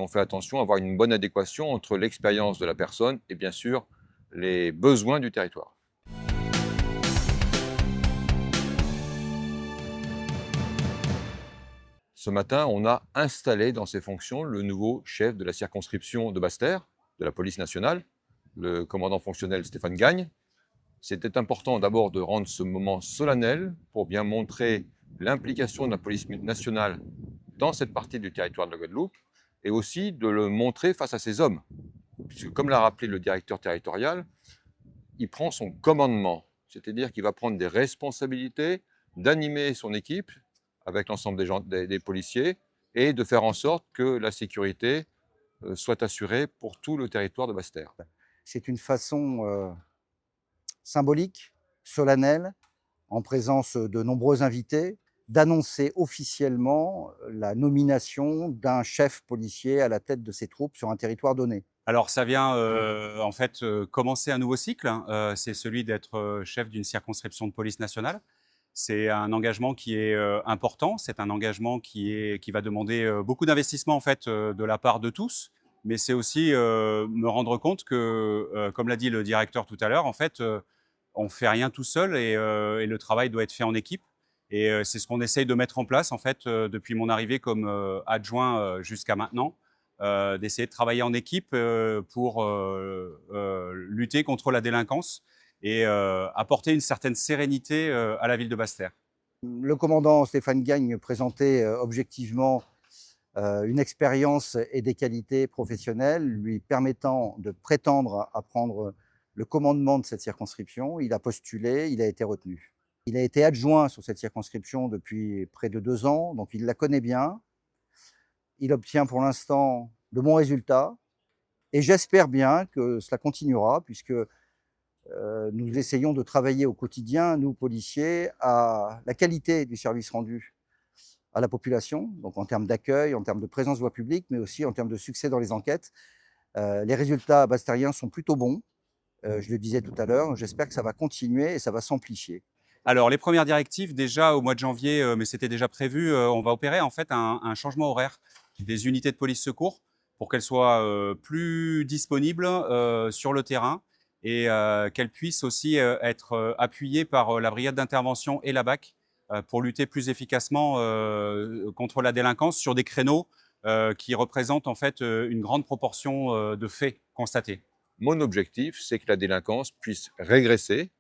On fait attention à avoir une bonne adéquation entre l'expérience de la personne et bien sûr les besoins du territoire. Ce matin, on a installé dans ses fonctions le nouveau chef de la circonscription de Basse-Terre, de la police nationale, le commandant fonctionnel Stéphane Gagne. C'était important d'abord de rendre ce moment solennel pour bien montrer l'implication de la police nationale dans cette partie du territoire de la Guadeloupe et aussi de le montrer face à ses hommes. Puisque comme l'a rappelé le directeur territorial, il prend son commandement, c'est-à-dire qu'il va prendre des responsabilités d'animer son équipe avec l'ensemble des policiers et de faire en sorte que la sécurité soit assurée pour tout le territoire de Basse-Terre. C'est une façon symbolique, solennelle, en présence de nombreux invités, d'annoncer officiellement la nomination d'un chef policier à la tête de ses troupes sur un territoire donné. Alors ça vient, en fait, commencer un nouveau cycle, hein, c'est celui d'être, chef d'une circonscription de police nationale. C'est un engagement qui est, important, c'est un engagement qui va demander, beaucoup d'investissement en fait, de la part de tous. Mais c'est aussi, me rendre compte que, comme l'a dit le directeur tout à l'heure, en fait, on fait rien tout seul et le travail doit être fait en équipe et c'est ce qu'on essaye de mettre en place en fait, depuis mon arrivée comme, adjoint, jusqu'à maintenant. D'essayer de travailler en équipe pour lutter contre la délinquance et apporter une certaine sérénité à la ville de Basse-Terre. Le commandant Stéphane Gagne présentait objectivement une expérience et des qualités professionnelles lui permettant de prétendre à prendre le commandement de cette circonscription. Il a postulé, il a été retenu. Il a été adjoint sur cette circonscription depuis près de 2 ans, donc il la connaît bien. Il obtient pour l'instant de bons résultats et j'espère bien que cela continuera puisque nous essayons de travailler au quotidien, nous policiers, à la qualité du service rendu à la population, donc en termes d'accueil, en termes de présence voie publique, mais aussi en termes de succès dans les enquêtes. Les résultats bastériens sont plutôt bons, je le disais tout à l'heure, j'espère que ça va continuer et ça va s'amplifier. Alors les premières directives déjà au mois de janvier, mais c'était déjà prévu, on va opérer en fait un changement horaire des unités de police secours pour qu'elles soient plus disponibles sur le terrain et qu'elles puissent aussi être appuyées par la brigade d'intervention et la BAC pour lutter plus efficacement contre la délinquance sur des créneaux qui représentent en fait une grande proportion de faits constatés. Mon objectif, c'est que la délinquance puisse régresser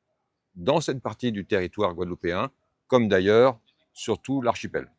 dans cette partie du territoire guadeloupéen, comme d'ailleurs sur tout l'archipel.